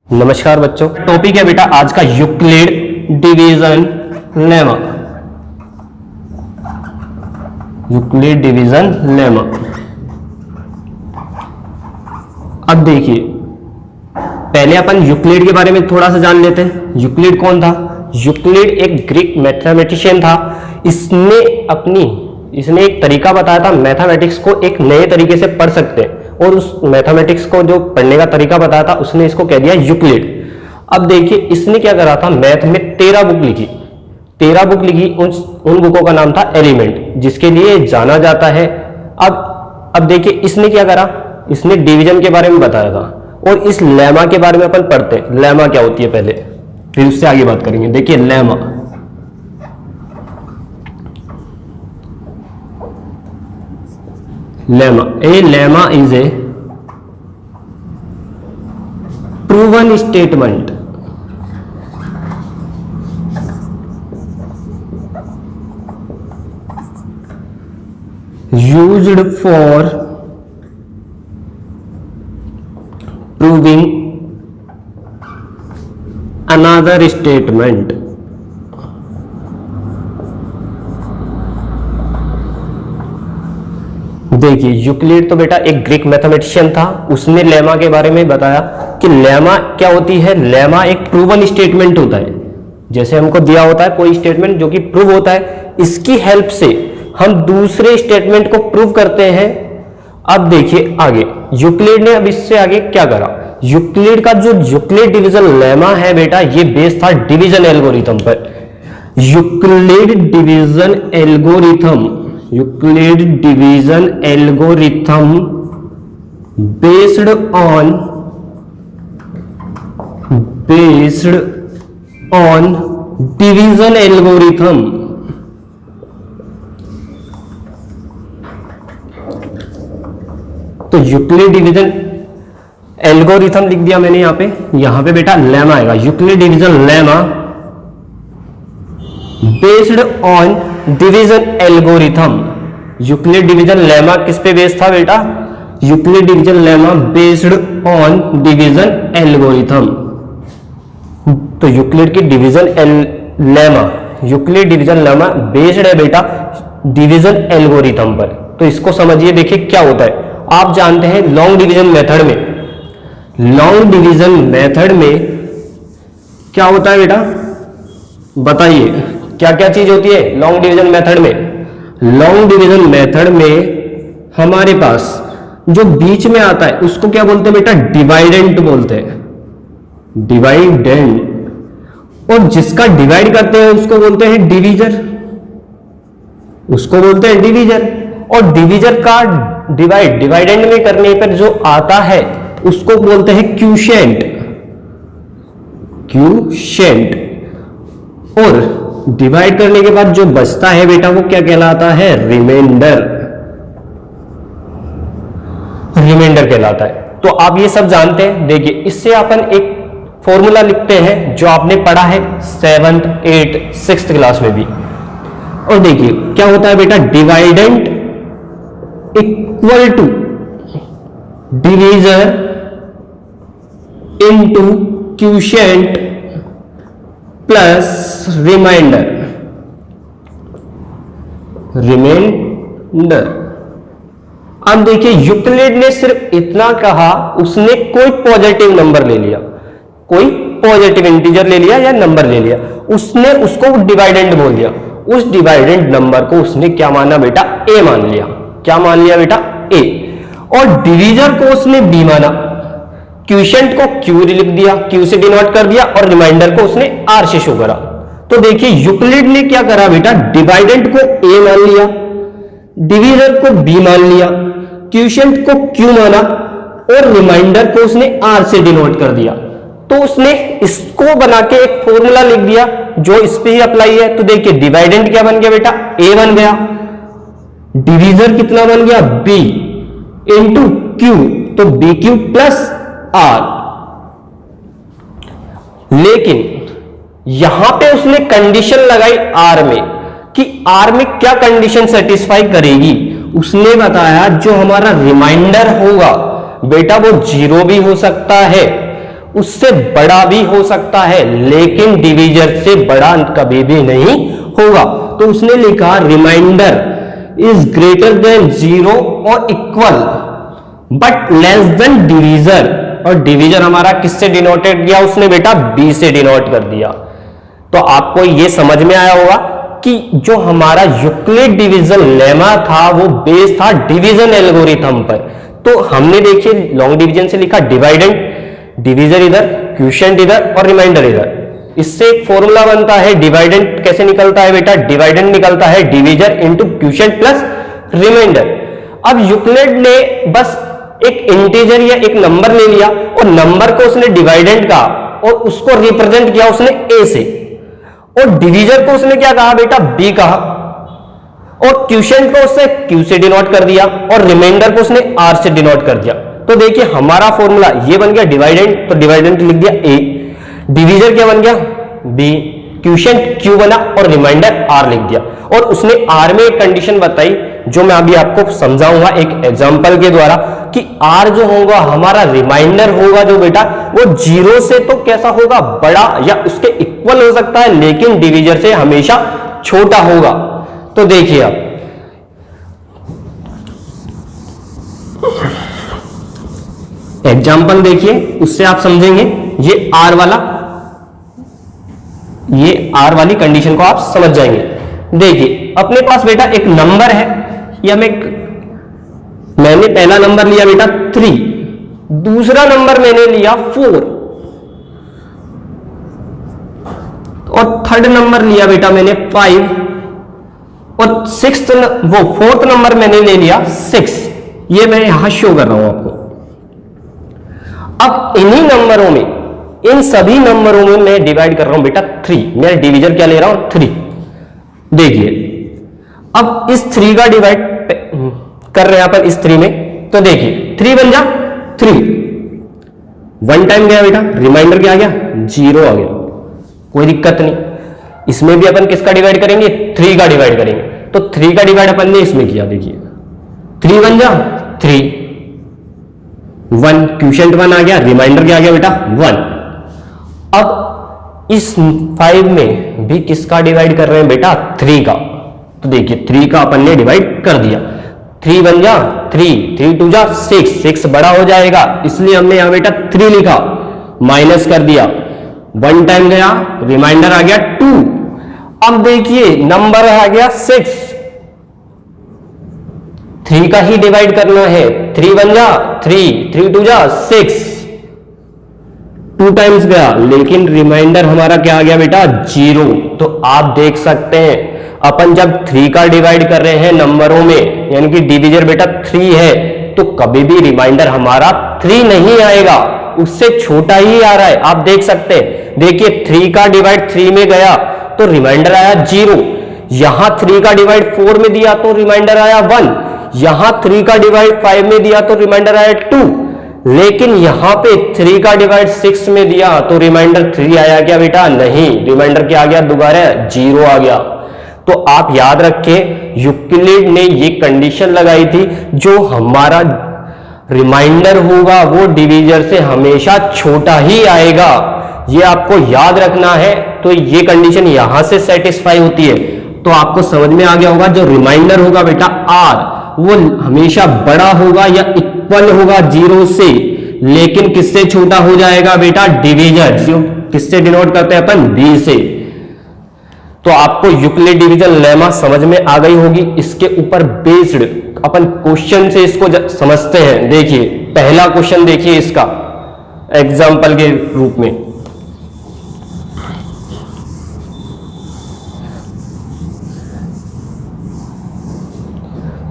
नमस्कार बच्चों, टॉपिक है बेटा आज का Euclid division lemma. Euclid division lemma. अब देखिए, पहले अपन यूक्लिड के बारे में थोड़ा सा जान लेते हैं। यूक्लिड कौन था? यूक्लिड एक ग्रीक मैथमेटिशियन था। इसने एक तरीका बताया था मैथमेटिक्स को एक नए तरीके से पढ़ सकते हैं, और उस मैथमेटिक्स को जो पढ़ने का तरीका बताया था उसने इसको कह दिया यूक्लिड। अब देखिए, इसने क्या करा था, मैथ में 13 बुक लिखी। 13 बुक लिखी, उन बुकों का नाम था एलिमेंट, जिसके लिए जाना जाता है। अब देखिए, इसने क्या करा, इसने डिवीजन के बारे में बताया था, और इस लेमा के बारे में अपन पढ़ते हैं। लेमा क्या होती है पहले, फिर उससे आगे बात करेंगे। देखिए lemma, a lemma is a proven statement used for proving another statement। देखिए, यूक्लिड तो बेटा एक ग्रीक मैथमेटिशियन था। उसने लेमा के बारे में बताया कि लेमा क्या होती है। लेमा एक प्रूवन स्टेटमेंट होता है। जैसे हमको दिया होता है कोई स्टेटमेंट जो कि प्रूव होता है, इसकी हेल्प से हम दूसरे स्टेटमेंट को प्रूव करते हैं। अब देखिए आगे, यूक्लिड ने अब इससे आगे क्या करा। यूक्लिड का जो यूक्लिड डिवीजन लेमा है बेटा, ये बेस्ड था डिवीजन एल्गोरिथम पर। Euclid division algorithm, Euclid division algorithm based on division algorithm. तो यूक्लिड डिवीजन एल्गोरिथम लिख दिया मैंने यहां पे बेटा लेमा आएगा। Euclid division lemma based on division algorithm. Euclid division lemma किस पे बेस्ड था बेटा? Euclid division lemma based on division algorithm. तो यूक्लिड की division lemma, Euclid division lemma based है बेटा डिवीजन एल्गोरिथम पर। तो इसको समझिए, देखिए क्या होता है। आप जानते हैं लॉन्ग डिवीजन मेथड में, लॉन्ग डिवीजन मेथड में क्या होता है बेटा, बताइए क्या क्या चीज होती है लॉन्ग डिवीजन मेथड में? लॉन्ग डिवीजन मेथड में हमारे पास जो बीच में आता है उसको क्या बोलते हैं बेटा? डिवाइडेंट बोलते हैं, डिवाइडेंट। और जिसका डिवाइड करते हैं उसको बोलते हैं डिवीजर, उसको बोलते हैं डिवीजर। और डिवीजर का डिवाइडेंट में करने पर जो आता है उसको बोलते हैं क्यूशेंट, क्यूशेंट। और डिवाइड करने के बाद जो बचता है बेटा वो क्या कहलाता है? रिमाइंडर, रिमाइंडर कहलाता है। तो आप ये सब जानते हैं। देखिए, इससे अपन एक फॉर्मूला लिखते हैं जो आपने पढ़ा है 7th, 8th, 6th क्लास में भी। और देखिए क्या होता है बेटा, dividend equal to divisor into quotient plus remainder, remainder. अब देखिए, यूक्लिड ने सिर्फ इतना कहा, उसने कोई पॉजिटिव नंबर ले लिया, कोई पॉजिटिव इंटीजर ले लिया या नंबर ले लिया, उसने उसको डिवाइडेंट बोल दिया। उस डिवाइडेंट नंबर को उसने क्या माना बेटा? ए मान लिया। क्या मान लिया बेटा? ए। और डिवीजर को उसने बी माना, क्यूशेंट को क्यू लिख दिया, क्यू से डिनोट कर दिया, और रिमाइंडर को उसने आर से शो करा। तो देखिए यूक्लिड ने क्या करा बेटा, डिवाइडेंट को ए मान लिया, डिवीजर को बी मान लिया, क्यूशेंट को क्यू माना, और रिमाइंडर को उसने आर से डिनोट कर दिया। तो उसने इसको बना के एक फॉर्मूला लिख दिया जो इस पे ही अप्लाई है। तो देखिए डिवाइडेंट क्या बन गया बेटा? ए बन गया। डिवीजर कितना बन गया? बी इंटू क्यू, तो बी क्यू प्लस आर। लेकिन यहां पे उसने कंडीशन लगाई आर में, कि आर में क्या कंडीशन सेटिस्फाई करेगी। उसने बताया जो हमारा रिमाइंडर होगा बेटा वो 0 भी हो सकता है, उससे बड़ा भी हो सकता है, लेकिन डिवीजर से बड़ा कभी भी नहीं होगा। तो उसने लिखा रिमाइंडर इज ग्रेटर देन 0 और equal but less than divisor, और डिवीजर हमारा किससे डिनोटेड किया उसने बेटा, बी से डिनोट कर दिया। तो आपको यह समझ में आया होगा कि जो हमारा यूक्लिड डिवीजन लेमा था वो बेस था डिवीजन एल्गोरिथम पर। तो हमने देखिए लॉन्ग डिवीजन से लिखा डिवाइडेंड, डिवीजर इधर, क्वोशिएंट इधर और रिमाइंडर इधर। इससे एक फॉर्मूला बनता है, डिवाइडेंड कैसे निकलता है बेटा, डिवाइडेंड निकलता है divisor into quotient plus remainder. अब यूक्लिड ने बस एक इंटीजर या एक नंबर ले लिया और नंबर को उसने डिवाइडेंड कहा और उसको रिप्रेजेंट किया उसने ए से, और डिवीजर को उसने क्या कहा बेटा, बी कहा, और क्वोशिएंट को उसने क्यू से डिनोट कर दिया और रिमाइंडर को उसने आर से डिनोट कर दिया। तो देखिए हमारा फॉर्मूला ये बन गया डिवाइडेंड, तो डिवाइडेंड लिख दिया ए, डिवीजर क्या बन गया बी, क्वोशिएंट क्यू बना और रिमाइंडर आर लिख दिया। और उसने आर में एक कंडीशन बताई जो मैं अभी आपको समझाऊंगा एक एग्जांपल के द्वारा, कि आर जो होगा हमारा रिमाइंडर होगा जो बेटा, वो 0 से तो कैसा होगा, बड़ा या उसके इक्वल हो सकता है, लेकिन डिवीजर से हमेशा छोटा होगा। तो देखिए आप एग्जाम्पल देखिए, उससे आप समझेंगे। ये आर वाला, ये आर वाली कंडीशन को आप समझ जाएंगे। देखिए अपने पास बेटा एक नंबर है, या मैंने पहला नंबर लिया बेटा 3, दूसरा नंबर मैंने लिया 4 और थर्ड नंबर लिया बेटा मैंने 5 और फोर्थ नंबर मैंने ले लिया 6। ये मैं यहां शो कर रहा हूं आपको। अब इन्हीं नंबरों में, इन सभी नंबरों में मैं डिवाइड कर रहा हूं बेटा 3, मेरा डिवीजर क्या ले रहा हूं 3। देखिए अब इस 3 का डिवाइड कर रहे हैं अपन इस 3 में, तो देखिए 3 बन जा 3, 1 टाइम गया बेटा, रिमाइंडर क्या आ गया 0 आ गया, कोई दिक्कत नहीं। इसमें भी अपन किसका डिवाइड करेंगे 3 का डिवाइड करेंगे, तो 3 का डिवाइड अपन ने इसमें किया। देखिए 3 बन जा 3, 1 क्वोशिएंट 1 आ गया, रिमाइंडर क्या आ गया बेटा 1। अब इस 5 में भी किसका डिवाइड कर रहे हैं बेटा 3 का, तो देखिए 3 का अपन ने डिवाइड कर दिया, 3 बन जा 3, 3 2 जा 6, 6 बड़ा हो जाएगा इसलिए हमने यहां बेटा 3 लिखा, माइनस कर दिया, 1 टाइम गया, रिमाइंडर आ गया 2। अब देखिए नंबर आ गया 6, 3 का ही डिवाइड करना है, 3 बन जा 3, 3 2 जा 6, 2 टाइम्स गया, लेकिन रिमाइंडर हमारा क्या आ गया बेटा 0। तो आप देख सकते हैं अपन जब 3 का डिवाइड कर रहे हैं नंबरों में, यानी कि डिवीजर बेटा 3 है, तो कभी भी रिमाइंडर हमारा 3 नहीं आएगा, उससे छोटा ही आ रहा है। आप देख सकते हैं, देखिए 3 का डिवाइड 3 में गया तो रिमाइंडर आया 0, यहां 3 का डिवाइड 4 में दिया तो रिमाइंडर आया 1, यहां 3 का डिवाइड 5 में दिया तो रिमाइंडर आया 2, लेकिन यहां पे 3 का डिवाइड 6 में दिया तो रिमाइंडर 3 आया क्या बेटा, नहीं, रिमाइंडर क्या आ गया दोबारा 0 आ गया। तो आप याद रखें यूक्लिड ने ये कंडीशन लगाई थी, जो हमारा रिमाइंडर होगा वो डिवीजर से हमेशा छोटा ही आएगा, ये आपको याद रखना है। तो ये कंडीशन यहां से सेटिस्फाई होती है, तो आपको समझ में आ गया होगा जो रिमाइंडर होगा बेटा आर, वो हमेशा बड़ा होगा या इक्वल होगा 0 से, लेकिन किससे छोटा हो जाएगा बेटा, डिवीजर, जो किससे डिनोट करते हैं अपन, बी से। तो आपको यूक्लिड डिवीजन लेमा समझ में आ गई होगी। इसके ऊपर बेस्ड अपन क्वेश्चन से इसको समझते हैं। देखिए पहला क्वेश्चन देखिए इसका एग्जाम्पल के रूप में,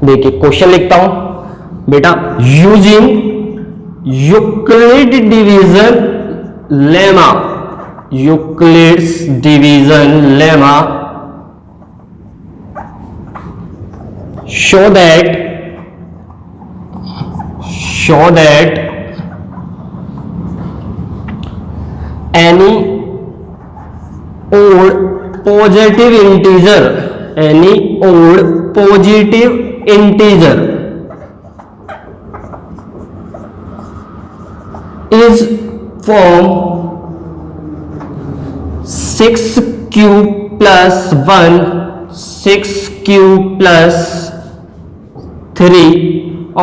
देखिए क्वेश्चन लिखता हूं बेटा, using Euclid division lemma, Euclid's division lemma show that any odd positive integer is form 6q plus 1 6q plus 3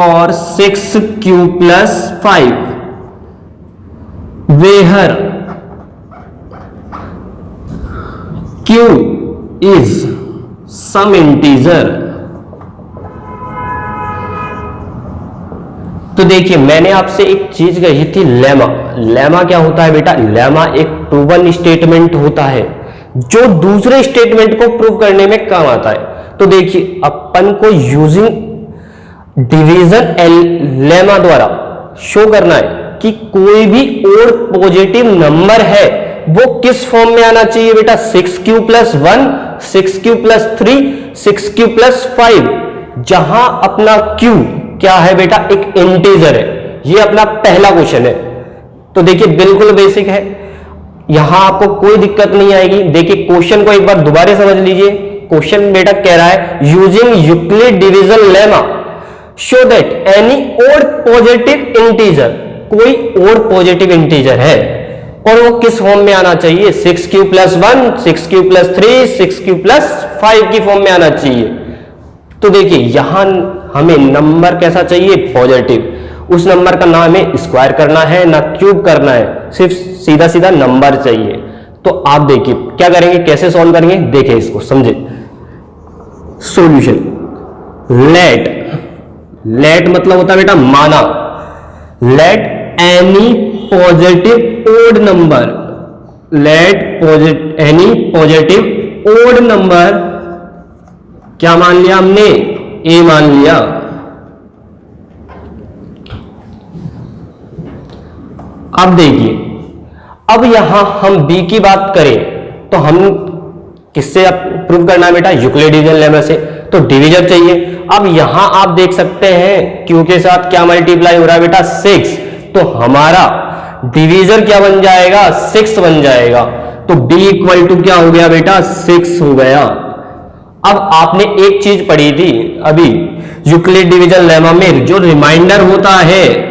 और 6q plus 5 where q is some integer. तो देखिए मैंने आपसे एक चीज कही थी, लेमा। लेमा क्या होता है बेटा? लेमा एक प्रूवन स्टेटमेंट होता है जो दूसरे स्टेटमेंट को प्रूव करने में काम आता है। तो देखिए अपन को यूजिंग डिवीजन लेमा द्वारा शो करना है कि कोई भी और पॉजिटिव नंबर है वो किस फॉर्म में आना चाहिए बेटा? 6q plus 1 6q plus 3 6q plus 5, जहां अपना q क्या है बेटा? एक इंटीजर है। ये अपना पहला क्वेश्चन है। तो देखिए बिल्कुल बेसिक है, यहां आपको कोई दिक्कत नहीं आएगी। देखिए क्वेश्चन को एक बार दोबारा समझ लीजिए। क्वेश्चन बेटा कह रहा है using Euclid division lemma show that any और पॉजिटिव इंटीजर, कोई और पॉजिटिव इंटीजर है और वो किस फॉर्म में आना चाहिए? 6q plus 1 6q plus 3 6q plus 5 की फॉर्म में आना चाहिए। तो देखिए यहां हमें नंबर कैसा चाहिए? पॉजिटिव। उस नंबर का ना हमें स्क्वायर करना है ना क्यूब करना है, सिर्फ सीधा सीधा नंबर चाहिए। तो आप देखिए क्या करेंगे, कैसे सॉल्व करेंगे, देखिए इसको समझे। सॉल्यूशन, लेट मतलब होता है बेटा माना। Let any positive odd number, any positive odd number, क्या मान लिया हमने? ए मान लिया। अब देखिए, अब यहां हम बी की बात करें तो हम किससे प्रूव करना है बेटा? यूक्लिड डिवीजन लेमा से। तो डिवीजर चाहिए। अब यहां आप देख सकते हैं क्यू के साथ क्या मल्टीप्लाई हो रहा है बेटा? 6। तो हमारा डिवीजर क्या बन जाएगा? 6 बन जाएगा। तो b इक्वल टू क्या हो गया बेटा? 6 हो गया। अब आपने एक चीज पढ़ी थी अभी यूक्लिड डिवीजन लेमा में, जो रिमाइंडर होता है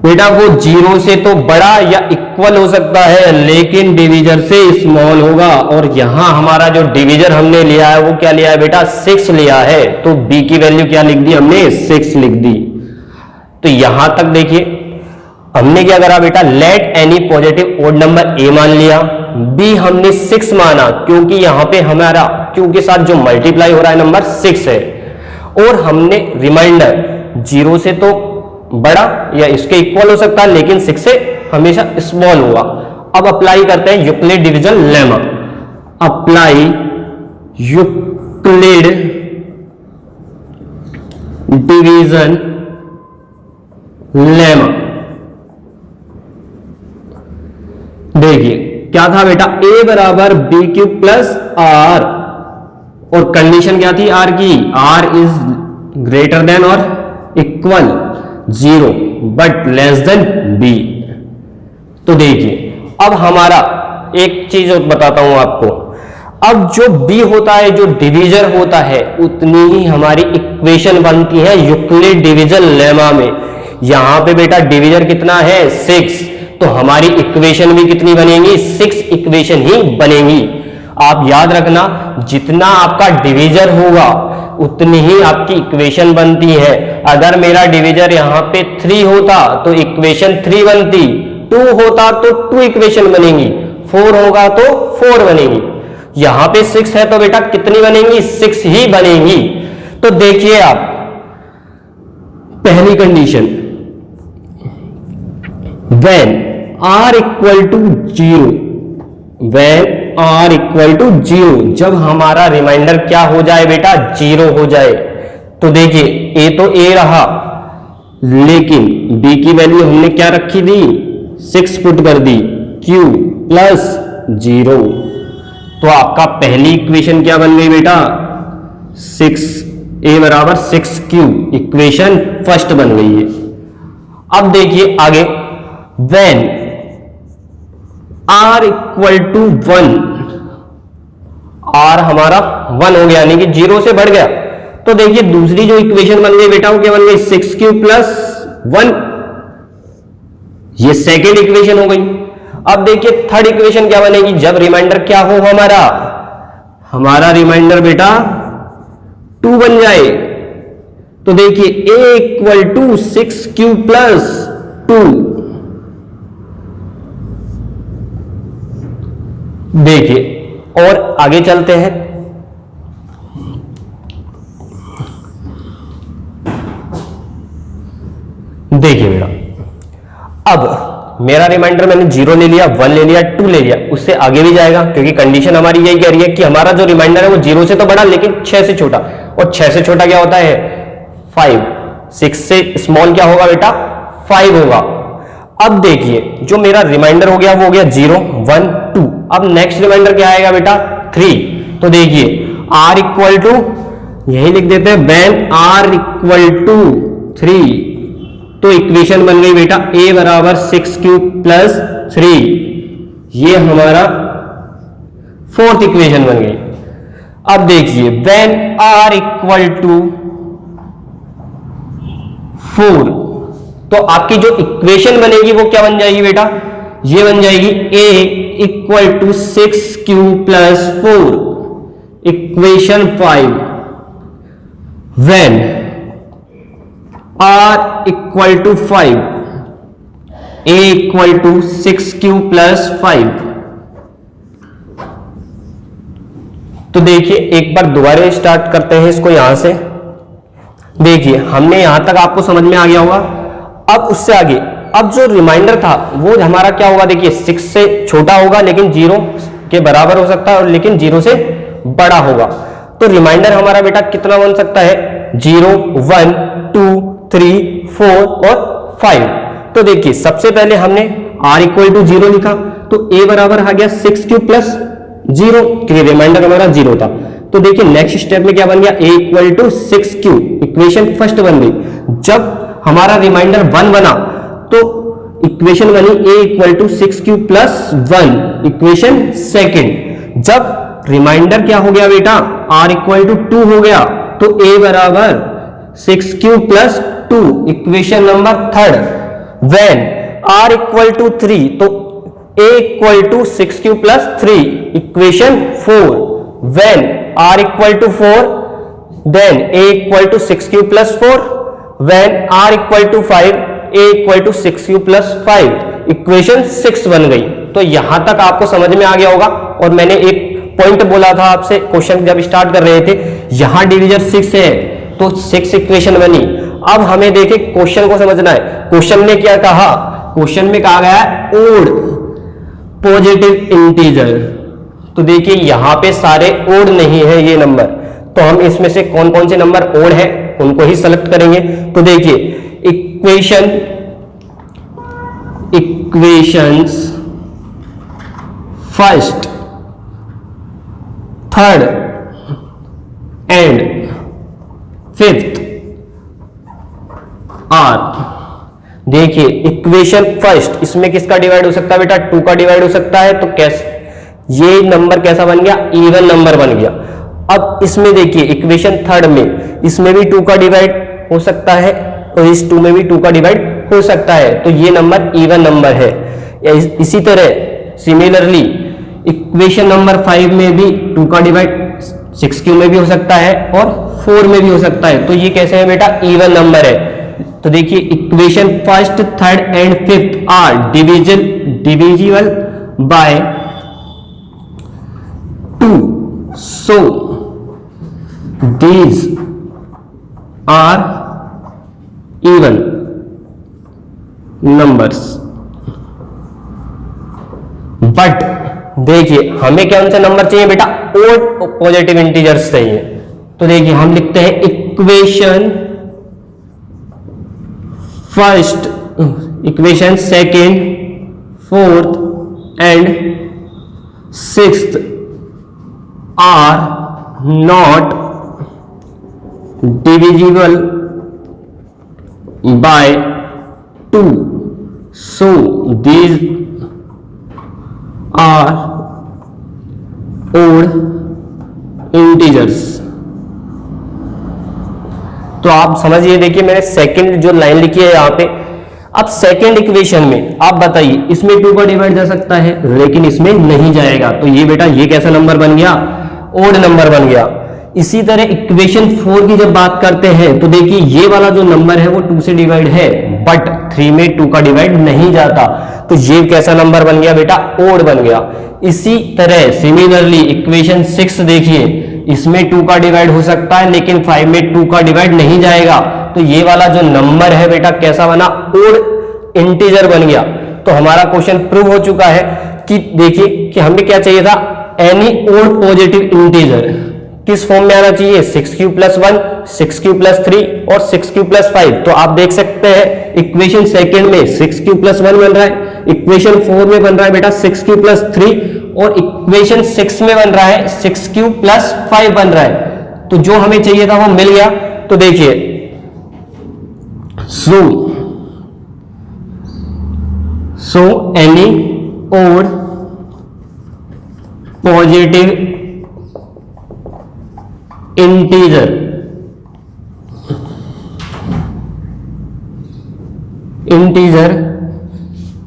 बेटा वो 0 से तो बड़ा या इक्वल हो सकता है, लेकिन डिवीजर से स्मॉल होगा। और यहां हमारा जो डिवीजर हमने लिया है वो क्या लिया है बेटा? 6 लिया है। तो b की वैल्यू क्या लिख दी हमने? 6 लिख दी। तो यहां तक देखिए हमने क्या करा बेटा? Let any positive odd number A मान लिया, बी हमने 6 माना क्योंकि यहां पे हमारा क्यू के साथ जो मल्टीप्लाई हो रहा है नंबर 6 है। और हमने रिमाइंडर 0 से तो बड़ा या इसके इक्वल हो सकता है, लेकिन 6 से हमेशा स्मॉल होगा। अब अप्लाई करते हैं Euclid division lemma. Apply Euclid division lemma. देखिए क्या था बेटा? a बराबर बी क्यूब प्लस आर, और कंडीशन क्या थी आर की? r इज ग्रेटर देन और equal 0 but less than b। तो देखिए अब हमारा एक चीज बताता हूं आपको। अब जो b होता है, जो डिवीजर होता है, उतनी ही हमारी इक्वेशन बनती है यूक्लिड डिवीजन लेमा में। यहां पे बेटा डिवीजर कितना है? 6। तो हमारी इक्वेशन भी कितनी बनेगी? 6 इक्वेशन ही बनेगी। आप याद रखना, जितना आपका डिवीजर होगा उतनी ही आपकी इक्वेशन बनती है। अगर मेरा डिवीजर यहां पे 3 होता तो इक्वेशन 3 बनती, 2 होता तो 2 इक्वेशन बनेंगी, 4 होगा तो 4 बनेगी। यहां पे 6 है तो बेटा कितनी बनेंगी? 6 ही बनेंगी। तो देखिए आप, पहली condition when r equal to 0, when r equal to 0, जब हमारा रिमाइंडर क्या हो जाए बेटा? 0 हो जाए। तो देखिए a तो a रहा, लेकिन b की वैल्यू हमने क्या रखी थी? 6 पुट कर दी, q प्लस 0। तो आपका पहली इक्वेशन क्या बन गई बेटा? 6a बराबर 6q, इक्वेशन फर्स्ट बन गई है। अब देखिए आगे, when r equal to 1, r हमारा 1 हो गया, यानी कि 0 से बढ़ गया। तो देखिए दूसरी जो इक्वेशन बन गई बेटा वो क्या बन गई? 6q प्लस 1, ये सेकेंड इक्वेशन हो गई। अब देखिए थर्ड इक्वेशन क्या बनेगी, जब रिमाइंडर क्या हो हमारा रिमाइंडर बेटा 2 बन जाए। तो देखिए a equal to 6q plus 2। देखिए और आगे चलते हैं। देखिए बेटा अब मेरा रिमाइंडर मैंने 0 ले लिया, 1 ले लिया, 2 ले लिया, उससे आगे भी जाएगा क्योंकि कंडीशन हमारी यही कह रही है कि हमारा जो रिमाइंडर है वो 0 से तो बड़ा लेकिन 6 से छोटा, और 6 से छोटा क्या होता है 5। 6 से स्मॉल क्या होगा बेटा 5 होगा। अब देखिए जो मेरा रिमाइंडर हो गया वो हो गया 0, 1, 2। अब नेक्स्ट रिमाइंडर क्या आएगा बेटा 3। तो देखिए r इक्वल टू यही लिख देते हैं व्हेन r इक्वल टू 3। तो इक्वेशन बन गई बेटा a बराबर 6q प्लस 3। ये हमारा फोर्थ इक्वेशन बन गई। अब देखिए व्हेन r इक्वल टू 4, तो आपकी जो इक्वेशन बनेगी वो क्या बन जाएगी बेटा, ये बन जाएगी a equal to 6q plus 4। Equation 5 when r equal to 5, a equal to 6q plus 5। तो देखिए एक बार दोबारा स्टार्ट करते हैं इसको यहां से। देखिए हमने यहां तक आपको समझ में आ गया होगा। अब उससे आगे अब जो रिमाइंडर था वो हमारा क्या होगा, देखिए 6 से छोटा होगा लेकिन 0 के बराबर हो सकता है और लेकिन 0 से बड़ा होगा। तो रिमाइंडर हमारा बेटा कितना बन सकता है 0, 1, 2, 3, 4 और 5। तो देखिए सबसे पहले हमने r इक्वल टू 0 लिखा तो a बराबर आ गया 6q प्लस 0 क्योंकि रिमाइंडर हमारा 0 था। तो देखिए नेक्स्ट स्टेप में क्या बन गया a equal to 6q, equation first बन गई। जब हमारा रिमाइंडर 1 बना तो इक्वेशन बनी a equal to 6q plus 1, equation second. जब रिमाइंडर क्या हो गया बेटा r इक्वल टू 2 हो गया तो a बराबर 6q plus 2, equation number third. When r equal to 3 तो a equal to 6q plus 3, equation 4। When r equal to 4 then a equal to 6q plus 4। When r equal to 5 a equal to 6q plus 5, equation 6 बन गई। तो यहां तक आपको समझ में आ गया होगा। और मैंने एक पॉइंट बोला था आपसे क्वेश्चन जब स्टार्ट कर रहे थे, यहां डिवीजर 6 है तो 6 इक्वेशन बनी। अब हमें देखे क्वेश्चन को समझना है। क्वेश्चन में क्या कहा, क्वेश्चन में कहा गया है ओड पॉजिटिव इंटीजर। तो देखिए यहां पे सारे ओड नहीं है ये नंबर, तो हम इसमें से कौन कौन से नंबर ओड है उनको ही सेलेक्ट करेंगे। तो देखिए equations first, third and fifth are. देखिए इक्वेशन फर्स्ट इसमें किसका डिवाइड हो सकता है बेटा 2 का डिवाइड हो सकता है। तो कैसे ये नंबर कैसा बन गया इवन नंबर बन गया। अब इसमें देखिए इक्वेशन थर्ड में इसमें भी 2 का डिवाइड हो सकता है और इस 2 में भी 2 का डिवाइड हो सकता है, तो ये नंबर इवन नंबर है। इसी तरह सिमिलरली इक्वेशन नंबर 5 में भी 2 का डिवाइड 6q में भी हो सकता है और 4 में भी हो सकता है, तो ये कैसे है बेटा इवन नंबर है। तो देखिए equation first, third and fifth are divisible by 2, so these are even numbers। But देखिए हमें कौन सा नंबर चाहिए बेटा ओड पॉजिटिव इंटीजर्स चाहिए। तो देखिए हम लिखते हैं equation first, equation second, fourth and sixth are not divisible by 2, so these are odd integers। तो आप समझिए, देखिए मैंने सेकंड जो लाइन लिखी है यहाँ पे, अब सेकेंड इक्वेशन में आप बताइए, इसमें 2 का डिवाइड जा सकता है लेकिन इसमें नहीं जाएगा, तो ये बेटा ये कैसा नंबर बन गया, ओड नंबर बन गया। इसी तरह इक्वेशन 4 की जब बात करते हैं तो देखिए ये वाला जो नंबर है वो 2 से डिवाइड है बट 3 में 2 का डिवाइड नहीं जाता, तो ये कैसा नंबर बन गया बेटा, ओड बन गया। इसी तरह सिमिलरली इक्वेशन 6 देखिए, इसमें 2 का डिवाइड हो सकता है लेकिन 5 में 2 का डिवाइड नहीं जाएगा, तो ये वाला जो नंबर है बेटा कैसा बना, ओड इंटीजर बन गया। तो हमारा क्वेश्चन प्रूव हो चुका है कि देखिए कि हमें क्या चाहिए था, एनी ओड पॉजिटिव इंटीजर किस फॉर्म में आना चाहिए, 6q + 1, 6q + 3 और 6q + 5। तो आप देख सकते हैं इक्वेशन सेकंड में 6q + 1 बन रहा है, इक्वेशन 4 में बन रहा है बेटा 6q + 3 और इक्वेशन 6 में बन रहा है 6q + 5 बन रहा है। तो जो हमें चाहिए था वो मिल गया। तो देखिए so any odd positive integer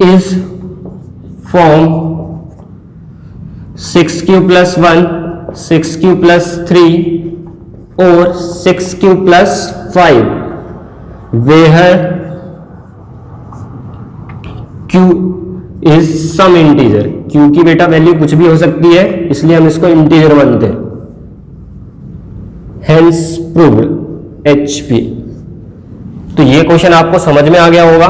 is from 6q + 1, 6q + 3 or 6q + 5 where q is some integer, q की बेटा वैल्यू कुछ भी हो सकती है इसलिए हम इसको इंटीजर मानते हैं, hence proved HP। तो ये क्वेश्चन आपको समझ में आ गया होगा।